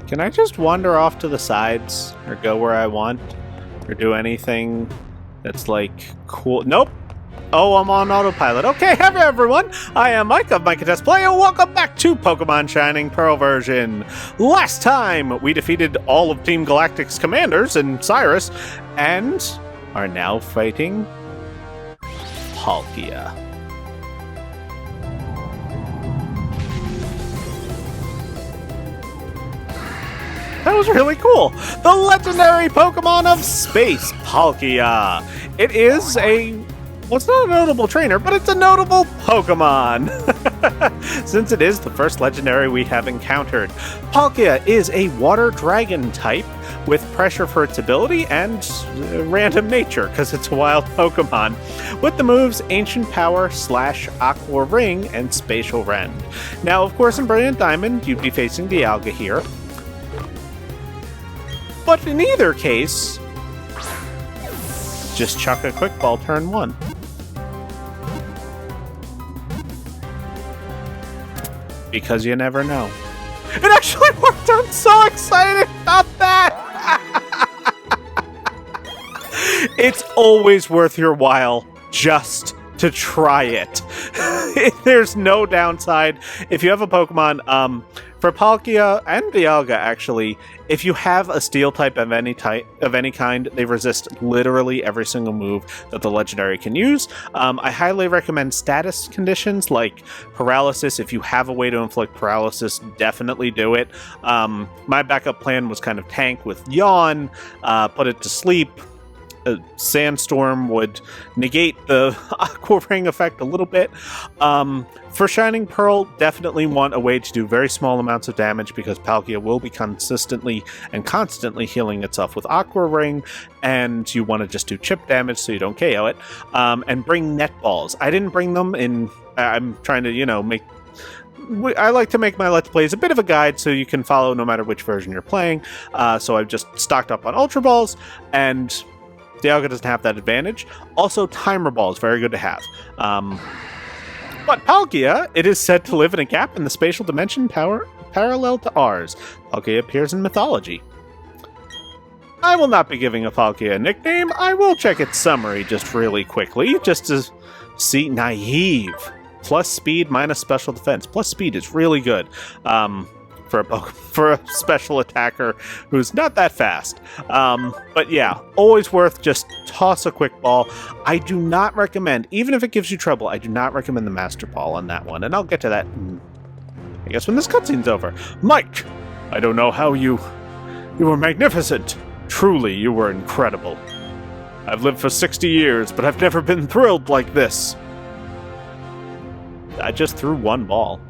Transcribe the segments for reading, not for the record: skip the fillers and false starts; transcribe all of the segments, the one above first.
Can I just wander off to the sides or go where I want or do anything that's like cool? Nope. Oh, I'm on autopilot. Okay, hello everyone. I am Mike of Mike Test Play, and welcome back to Pokemon Shining Pearl version. Last time, we defeated all of Team Galactic's commanders and Cyrus, and are now fighting Palkia. That was really cool. The legendary Pokemon of space, Palkia. It is well, it's not a notable trainer, but it's a notable Pokemon. Since it is the first legendary we have encountered. Palkia is a water dragon type with pressure for its ability and random nature, because it's a wild Pokemon. With the moves Ancient Power, Slash, Aqua Ring, and Spatial Rend. Now, of course, in Brilliant Diamond, you'd be facing Dialga here. But in either case, just chuck a quick ball turn 1. Because you never know. It actually worked! I'm so excited about that! It's always worth your while just to try it. There's no downside. If you have a Pokemon, for Palkia and Dialga, actually, if you have a Steel type of any kind, they resist literally every single move that the legendary can use. I highly recommend status conditions like paralysis. If you have a way to inflict paralysis, definitely do it. My backup plan was kind of tank with Yawn, put it to sleep. A Sandstorm would negate the Aqua Ring effect a little bit. For Shining Pearl, definitely want a way to do very small amounts of damage because Palkia will be consistently and constantly healing itself with Aqua Ring, and you want to just do chip damage so you don't KO it. And bring net balls. I didn't bring them in. I'm trying to, make. I like to make my Let's Plays a bit of a guide so you can follow no matter which version you're playing. So I've just stocked up on Ultra Balls, and Dialga doesn't have that advantage. Also, Timer Ball is very good to have. But Palkia, it is said to live in a gap in the spatial dimension parallel to ours. Palkia appears in mythology. I will not be giving a Palkia a nickname. I will check its summary just really quickly, just to see. Naive. Plus speed, minus special defense. Plus speed is really good. For a special attacker who's not that fast. But yeah, always worth just toss a quick ball. I do not recommend, even if it gives you trouble, I do not recommend the Master Ball on that one. And I'll get to that, I guess, when this cutscene's over. Mike, I don't know how you were magnificent. Truly, you were incredible. I've lived for 60 years, but I've never been thrilled like this. I just threw one ball.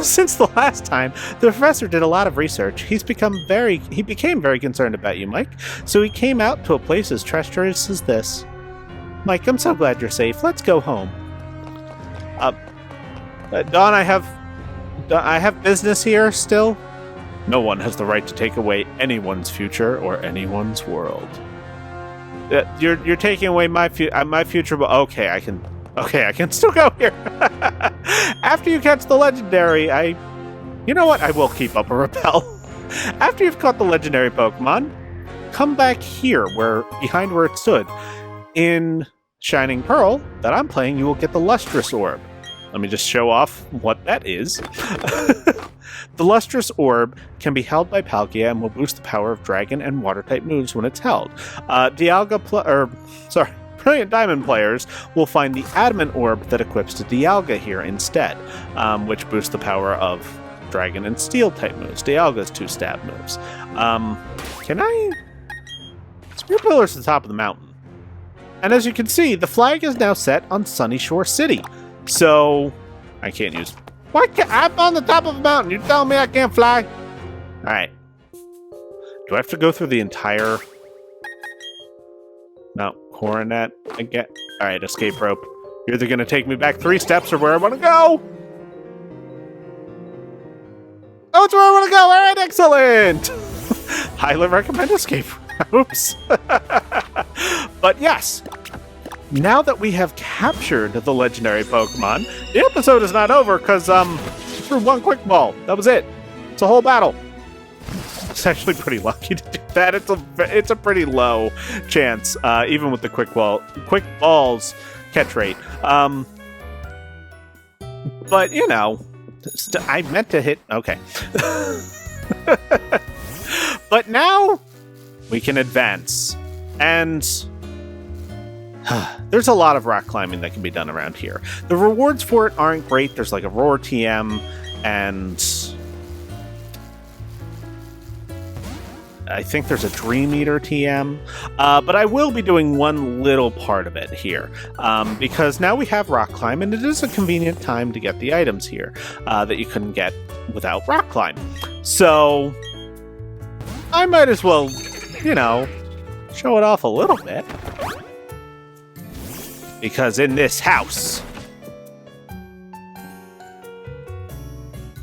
Since the last time, the professor did a lot of research. He became very concerned about you, Mike. So he came out to a place as treacherous as this. Mike, I'm so glad you're safe. Let's go home. Dawn, I have business here still. No one has the right to take away anyone's future or anyone's world. You're taking away my future, but okay, I can still go here. After you catch the legendary, you know what? I will keep up a repel. After you've caught the legendary Pokemon, come back here, behind where it stood. In Shining Pearl that I'm playing, you will get the Lustrous Orb. Let me just show off what that is. The Lustrous Orb can be held by Palkia and will boost the power of Dragon and Water-type moves when it's held. Brilliant Diamond players will find the Adamant Orb that equips to Dialga here instead, which boosts the power of Dragon and Steel-type moves, Dialga's 2 stab moves. Can I? Spear Pillar's at the top of the mountain. And as you can see, the flag is now set on Sunnyshore City. So, I can't use... I'm on the top of the mountain. You telling me I can't fly? Alright. Do I have to go through the entire... Mount Coronet again? Alright, escape rope. You're either going to take me back 3 steps or where I want to go! Oh, it's where I want to go! Alright, excellent! Highly recommend escape ropes. But yes, now that we have captured the legendary Pokemon, the episode is not over because threw one quick ball. That was it. It's a whole battle. It's actually pretty lucky to do that. It's a pretty low chance, even with the quick balls catch rate. But you know, I meant to hit. Okay, but now we can advance, and there's a lot of rock climbing that can be done around here. The rewards for it aren't great. There's like a Roar TM, and I think there's a Dream Eater TM, but I will be doing one little part of it here, because now we have rock climb, and it is a convenient time to get the items here that you couldn't get without rock climb. So I might as well, you know, show it off a little bit, because in this house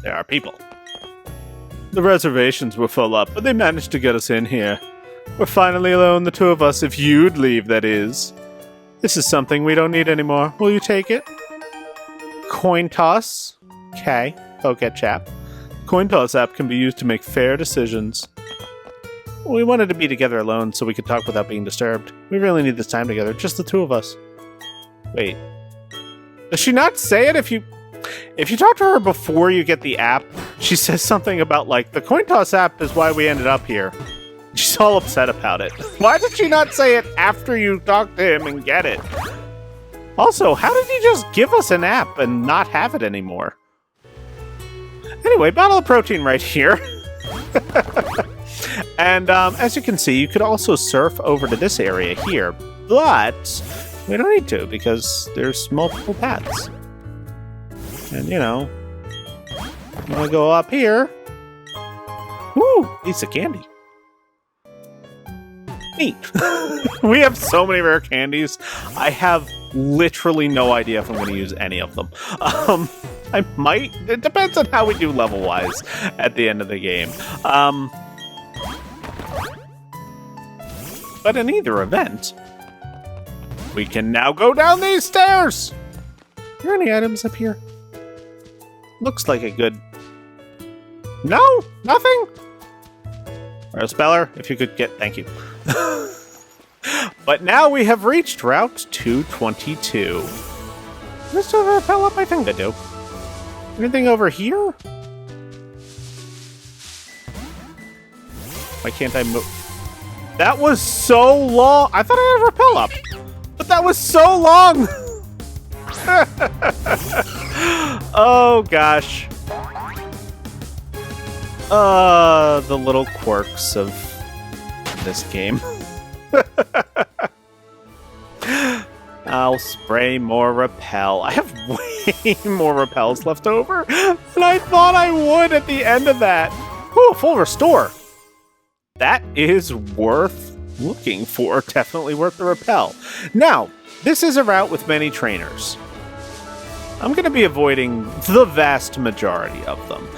there are people. The reservations were full up, but they managed to get us in here. We're finally alone, the two of us, if you'd leave, that is. This is something we don't need anymore. Will you take it? Coin toss. Okay, okay, chap. Coin toss app can be used to make fair decisions. We wanted to be together alone so we could talk without being disturbed. We really need this time together, just the two of us. Wait. Does she not say it if you talk to her before you get the app? She says something about, like, the coin toss app is why we ended up here. She's all upset about it. Why did she not say it after you talk to him and get it? Also, how did he just give us an app and not have it anymore? Anyway, bottle of protein right here. And as you can see, you could also surf over to this area here, but we don't need to because there's multiple paths. And, you know, I'm gonna go up here. Woo! Piece of candy. Neat. We have so many rare candies. I have literally no idea if I'm going to use any of them. I might. It depends on how we do level-wise at the end of the game. But in either event, we can now go down these stairs! Are there any items up here? Looks like a good... No? Nothing? Or a speller, if you could get... Thank you. But now we have reached Route 222. Does this over repel up? I think I do. Anything over here? Why can't I move? That was so long! I thought I had repel up! But that was so long! Oh gosh. The little quirks of this game. I'll spray more repel. I have way more repels left over than I thought I would at the end of that. Ooh, full restore. That is worth looking for. Definitely worth the repel. Now, this is a route with many trainers. I'm going to be avoiding the vast majority of them.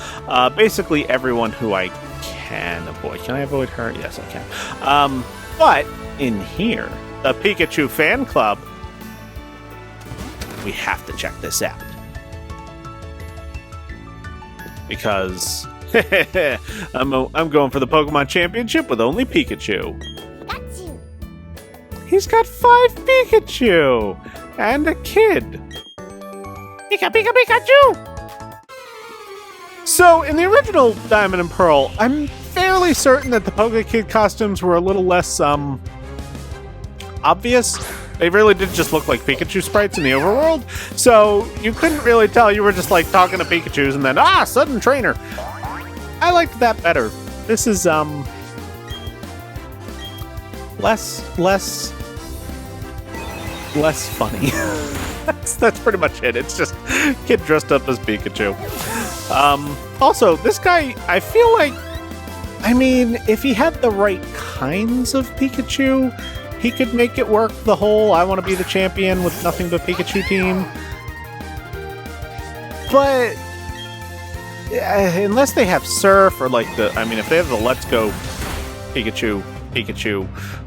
Basically everyone who I can avoid. Can I avoid her? Yes, I can. But in here, the Pikachu Fan Club, we have to check this out. Because I'm going for the Pokemon Championship with only Pikachu. He's got 5 Pikachu! And a kid. Pika, Pika, Pikachu! So, in the original Diamond and Pearl, I'm fairly certain that the Poke Kid costumes were a little less, obvious. They really did just look like Pikachu sprites in the overworld, so you couldn't really tell. You were just, like, talking to Pikachus and then, sudden trainer! I liked that better. This is, less funny. That's pretty much it. It's just kid dressed up as Pikachu. Also, this guy, I feel like, I mean, if he had the right kinds of Pikachu, he could make it work the whole I want to be the champion with nothing but Pikachu team. But unless they have Surf or like if they have the Let's Go Pikachu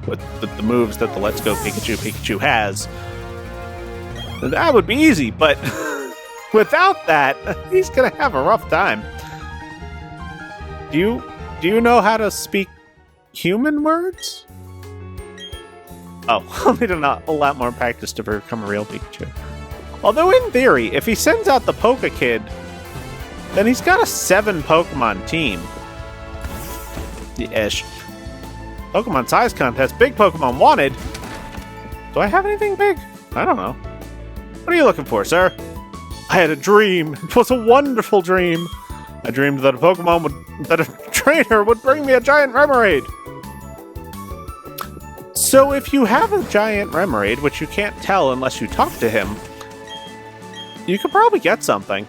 with the moves that the Let's Go Pikachu has, that would be easy, but without that, he's gonna have a rough time. Do do you know how to speak human words? Oh, I'll need a lot more practice to become a real Pikachu. Although in theory, if he sends out the Poke Kid, then he's got a 7 Pokemon team. Ish. Pokemon size contest. Big Pokemon wanted. Do I have anything big? I don't know. What are you looking for, sir? I had a dream. It was a wonderful dream. I dreamed that a trainer would bring me a giant Remoraid. So if you have a giant Remoraid, which you can't tell unless you talk to him, you could probably get something.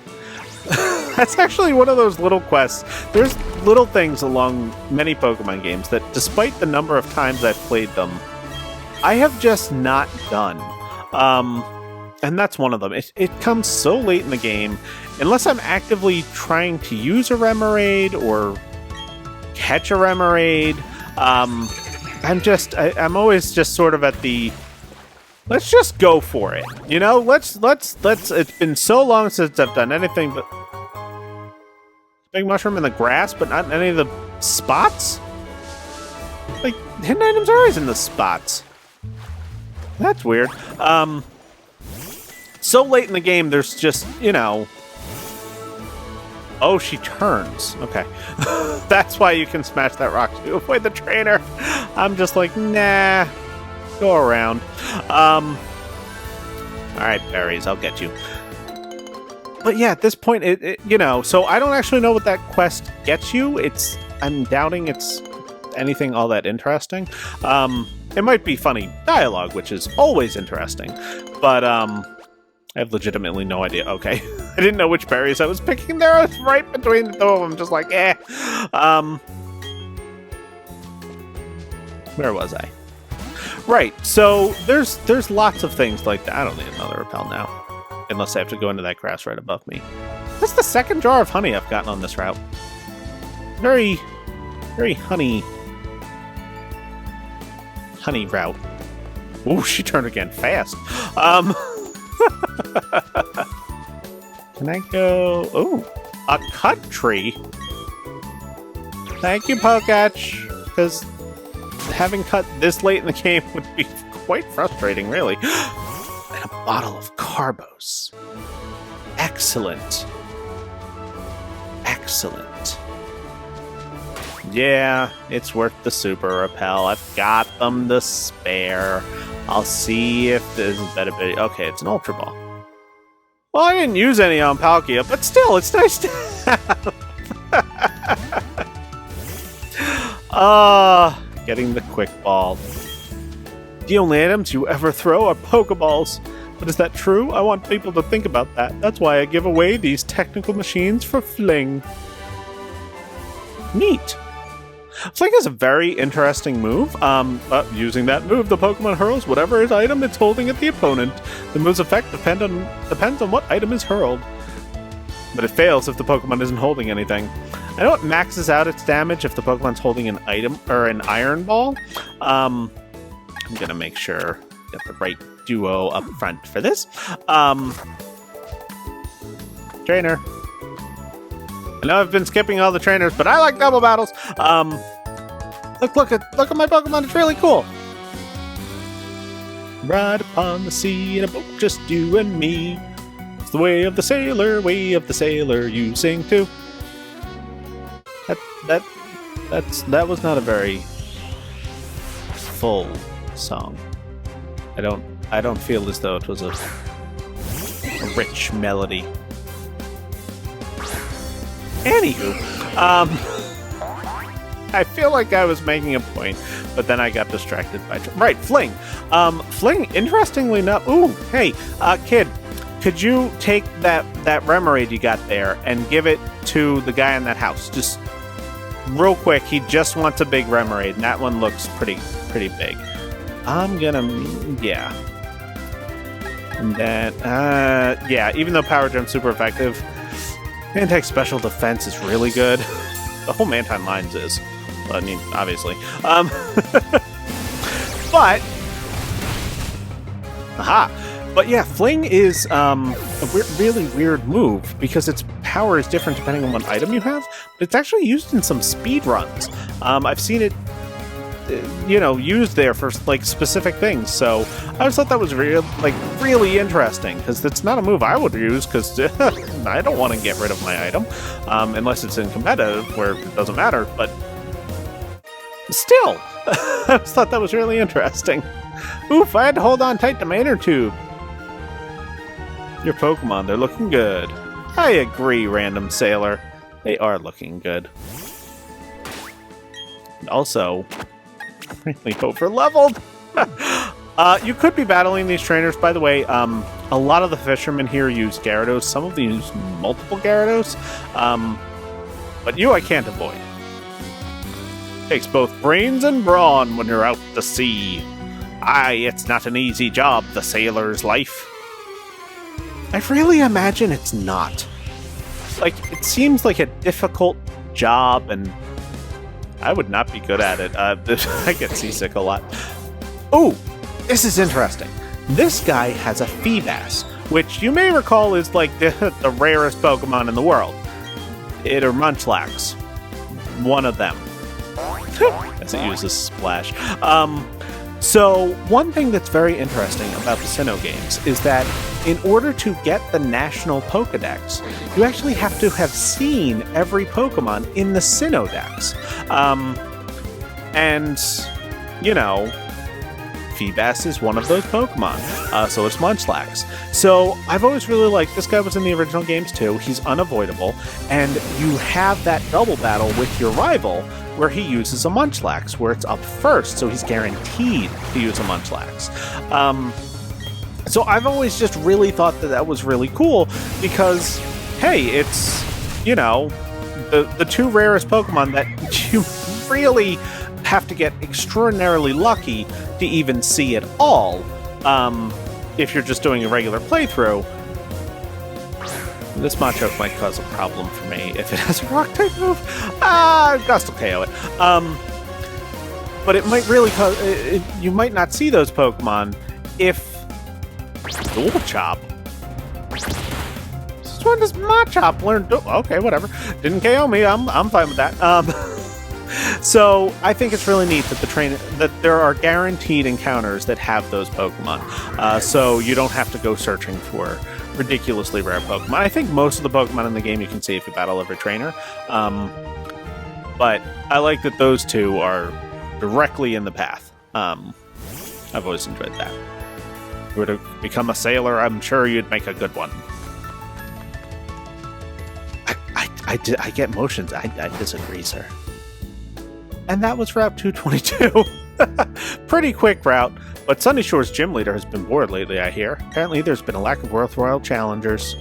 That's actually one of those little quests. There's little things along many Pokemon games that, despite the number of times I've played them, I have just not done. And that's one of them. It comes so late in the game, unless I'm actively trying to use a Remoraid or catch a Remoraid. I'm always just sort of at the, let's just go for it. You know, let's, it's been so long since I've done anything but big mushroom in the grass, but not in any of the spots? Like, hidden items are always in the spots. That's weird. So late in the game, there's just, you know... Oh, she turns. Okay. That's why you can smash that rock to avoid the trainer. I'm just like, nah. Go around. Alright, berries, I'll get you. But yeah, at this point, you know, so I don't actually know what that quest gets you. I'm doubting it's anything all that interesting. It might be funny dialogue, which is always interesting, but I have legitimately no idea. Okay, I didn't know which berries I was picking there. I was right between the two of them, just like, eh. Where was I? Right, so there's lots of things like that. I don't need another repel now. Unless I have to go into that grass right above me. That's the second jar of honey I've gotten on this route. Very, very honey route. Ooh, she turned again fast. Can I go... Ooh, a cut tree. Thank you, Poketch. Because having cut this late in the game would be quite frustrating, really. And a bottle of Carbos. Excellent. Excellent. Yeah, it's worth the super repel. I've got them to spare. I'll see if there's a better bit. Okay, it's an Ultra Ball. Well, I didn't use any on Palkia, but still, it's nice to have. Getting the Quick Ball. The only items you ever throw are Pokeballs. But is that true? I want people to think about that. That's why I give away these technical machines for fling. Neat. Fling is a very interesting move. Using that move, the Pokemon hurls whatever item it's holding at the opponent. The move's effect depends on what item is hurled. But it fails if the Pokemon isn't holding anything. I know it maxes out its damage if the Pokemon's holding an item or an Iron Ball. I'm gonna make sure I get the right duo up front for this. Trainer. I know I've been skipping all the trainers, but I like double battles. Look at my Pokemon. It's really cool. Ride upon the sea in a boat, just you and me. It's the way of the sailor, you sing too. That was not a very full song. I don't feel as though it was a rich melody. Anywho, I feel like I was making a point, but then I got distracted by... Right, Fling. Fling, interestingly enough... Ooh, hey, kid, could you take that Remoraid you got there and give it to the guy in that house? Just real quick, he just wants a big Remoraid, and that one looks pretty big. I'm gonna... yeah. And then, yeah, even though Power Gem's super effective, anti-special defense is really good. The whole Mantine Lines is. Well, I mean, obviously. But... aha! But yeah, Fling is a really weird move because its power is different depending on what item you have. But it's actually used in some speed runs. I've seen it, used there for like specific things. So I always thought that was really interesting because it's not a move I would use because I don't want to get rid of my item unless it's in competitive where it doesn't matter. But still, I always thought that was really interesting. Oof! I had to hold on tight to my inner tube. Your Pokemon, they're looking good. I agree, Random Sailor. They are looking good. And also, really over-leveled. You could be battling these trainers. By the way, a lot of the fishermen here use Gyarados. Some of them use multiple Gyarados. But you I can't avoid. Takes both brains and brawn when you're out to sea. Aye, it's not an easy job, the sailor's life. I really imagine it's not. Like, it seems like a difficult job, and I would not be good at it. I get seasick a lot. Oh, this is interesting. This guy has a Feebas, which you may recall is like the rarest Pokemon in the world. It or Munchlax. One of them. As it uses Splash. So, one thing that's very interesting about the Sinnoh games is that in order to get the National Pokedex, you actually have to have seen every Pokemon in the Sinnoh Dex. Feebas is one of those Pokemon. So is Munchlax. So, I've always really liked, this guy was in the original games too, he's unavoidable, and you have that double battle with your rival, where he uses a Munchlax, where it's up first, so he's guaranteed to use a Munchlax. So I've always just really thought that was really cool, because, hey, it's, the two rarest Pokemon that you really have to get extraordinarily lucky to even see at all, if you're just doing a regular playthrough. This Machoke might cause a problem for me if it has a Rock-type move. Gust will KO it. But it might really cause... you might not see those Pokemon if... Dual Chop? Since when does Machop learn... Okay, whatever. Didn't KO me. I'm fine with that. So, I think it's really neat that there are guaranteed encounters that have those Pokemon. So, you don't have to go searching for ridiculously rare Pokemon. I think most of the Pokemon in the game you can see if you battle every trainer. But I like that those two are directly in the path. I've always enjoyed that. If you were to become a sailor, I'm sure you'd make a good one. I get motions. I disagree, sir. And that was Route 222. Pretty quick route. But Sunnyshore's gym leader has been bored lately, I hear. Apparently there's been a lack of worthwhile challengers.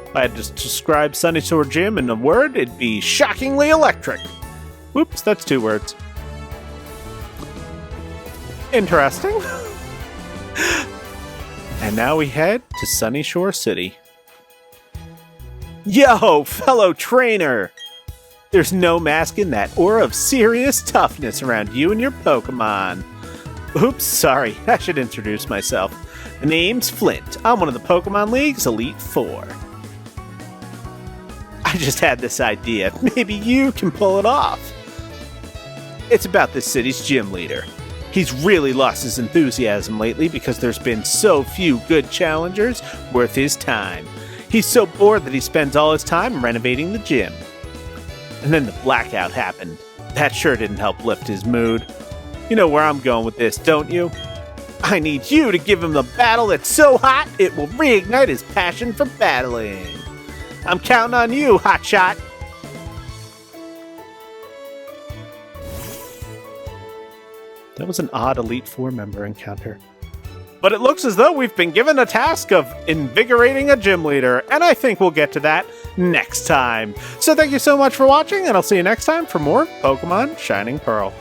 If I had to describe Sunnyshore Gym in a word, it'd be shockingly electric. Whoops, that's 2 words. Interesting. And now we head to Sunnyshore City. Yo, fellow trainer! There's no masking that aura of serious toughness around you and your Pokemon. Oops, sorry, I should introduce myself. The name's Flint. I'm one of the Pokemon League's Elite Four. I just had this idea. Maybe you can pull it off. It's about this city's gym leader. He's really lost his enthusiasm lately because there's been so few good challengers worth his time. He's so bored that he spends all his time renovating the gym. And then the blackout happened. That sure didn't help lift his mood. You know where I'm going with this, don't you? I need you to give him the battle that's so hot it will reignite his passion for battling. I'm counting on you, hotshot. That was an odd Elite Four member encounter. But it looks as though we've been given a task of invigorating a gym leader, and I think we'll get to that next time. So thank you so much for watching, and I'll see you next time for more Pokemon Shining Pearl.